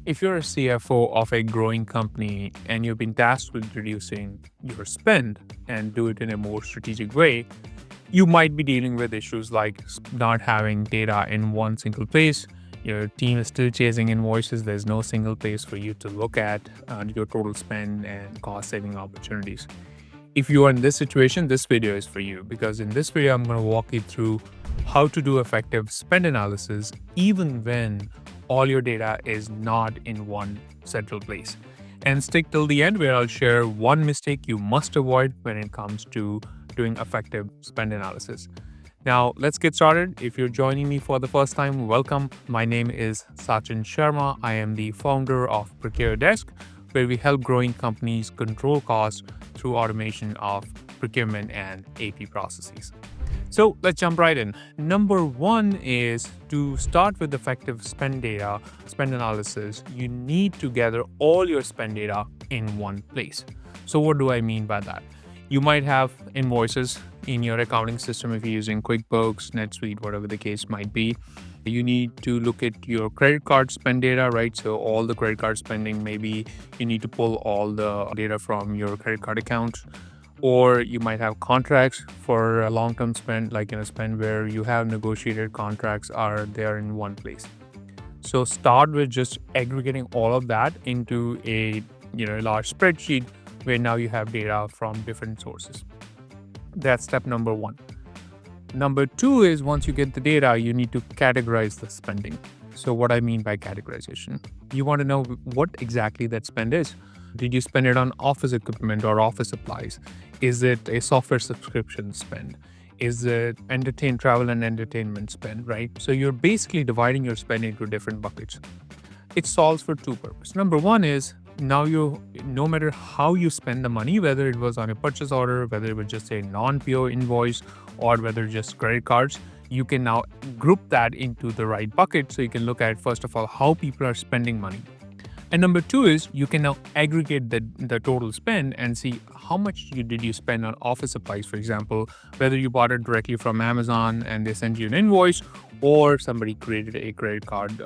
If you're a CFO of a growing company and you've been tasked with reducing your spend and do it in a more strategic way, you might be dealing with issues like not having data in one single place. Your team is still chasing invoices. There's no single place for you to look at your total spend and cost saving opportunities. If you are in this situation, this video is for you because in this video, I'm going to walk you through how to do effective spend analysis even when all your data is not in one central place. And stick till the end where I'll share one mistake you must avoid when it comes to doing effective spend analysis. Now, let's get started. If you're joining me for the first time, welcome. My name is Sachin Sharma. I am the founder of Procure Desk, where we help growing companies control costs through automation of procurement and AP processes. So let's jump right in. Number one is to start with effective spend data, spend analysis. You need to gather all your spend data in one place. So what do I mean by that? You might have invoices in your accounting system if you're using QuickBooks, NetSuite, whatever the case might be. You need to look at your credit card spend data, right? So all the credit card spending, maybe you need to pull all the data from your credit card account. Or you might have contracts for a long-term spend, like in a spend where you have negotiated contracts are there in one place. So start with just aggregating all of that into a large spreadsheet where now you have data from different sources. That's step number one. Number two is once you get the data, you need to categorize the spending. So what I mean by categorization, you want to know what exactly that spend is. Did you spend it on office equipment or office supplies? Is it a software subscription spend? Is it travel and entertainment spend, right? So you're basically dividing your spend into different buckets. It solves for two purposes. Number one is now no matter how you spend the money, whether it was on a purchase order, whether it was just a non-PO invoice, or whether just credit cards, you can now group that into the right bucket. So you can look at, first of all, how people are spending money. And number two is you can now aggregate the total spend and see how much did you spend on office supplies, for example, whether you bought it directly from Amazon and they sent you an invoice, or somebody created a credit card,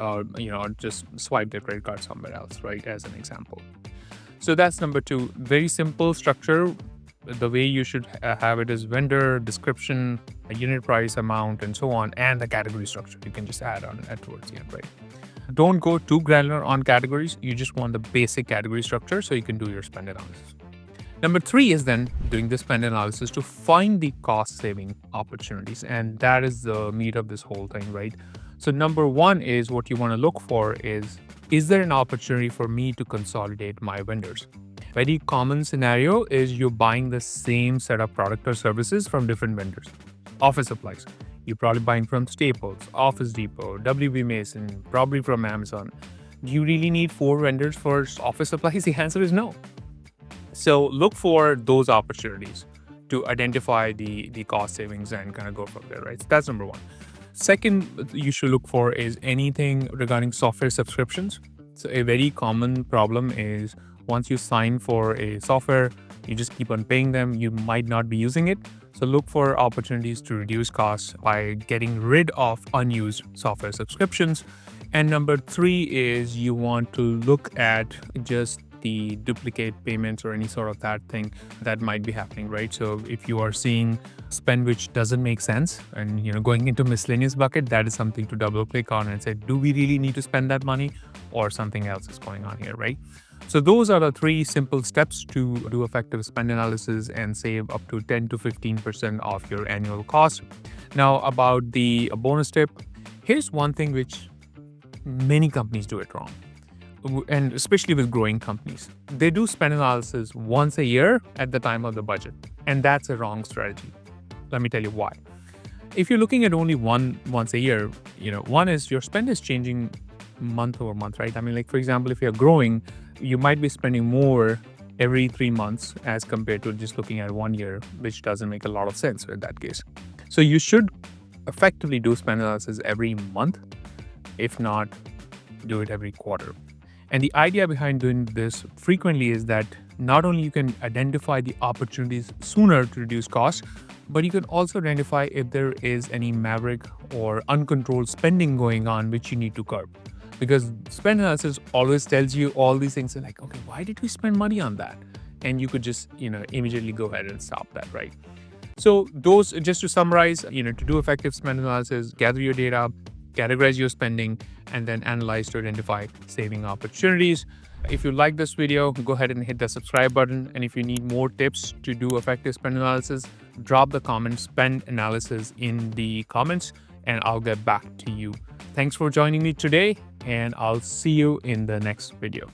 just swiped their credit card somewhere else, right, as an example. So that's number two. Very simple structure. The way you should have it is vendor, description, unit price, amount, and so on, and the category structure. You can just add on towards the end, right? Don't go too granular on categories. You just want the basic category structure so you can do your spend analysis. Number three is then doing the spend analysis to find the cost saving opportunities. And that is the meat of this whole thing, right? So number one is what you want to look for is there an opportunity for me to consolidate my vendors? Very common scenario is you're buying the same set of product or services from different vendors. Office supplies. You're probably buying from Staples, Office Depot, WB Mason, probably from Amazon. Do you really need 4 vendors for office supplies? The answer is no. So look for those opportunities to identify the cost savings and kind of go from there, right? So that's number one. Second, you should look for is anything regarding software subscriptions. So a very common problem is once you sign for a software, you just keep on paying them. You might not be using it. So look for opportunities to reduce costs by getting rid of unused software subscriptions. And number three is you want to look at just the duplicate payments or any sort of that thing that might be happening, right? So if you are seeing spend which doesn't make sense and going into miscellaneous bucket, that is something to double click on and say, do we really need to spend that money or something else is going on here, right? So those are the 3 simple steps to do effective spend analysis and save up to 10 to 15% of your annual cost. Now about the bonus tip, here's one thing which many companies do it wrong. And especially with growing companies, they do spend analysis once a year at the time of the budget. And that's a wrong strategy. Let me tell you why. If you're looking at only once a year, one is your spend is changing month over month, right? I mean, like, for example, if you're growing, you might be spending more every 3 months as compared to just looking at 1 year, which doesn't make a lot of sense in that case. So you should effectively do spend analysis every month, if not do it every quarter. And the idea behind doing this frequently is that not only you can identify the opportunities sooner to reduce costs, but you can also identify if there is any maverick or uncontrolled spending going on which you need to curb. because spend analysis always tells you all these things. Like, okay, why did we spend money on that? And you could just, immediately go ahead and stop that, right? So those, just to summarize, to do effective spend analysis, gather your data, categorize your spending, and then analyze to identify saving opportunities. If you like this video, go ahead and hit the subscribe button. And if you need more tips to do effective spend analysis, drop the comment spend analysis in the comments and I'll get back to you. Thanks for joining me today, and I'll see you in the next video.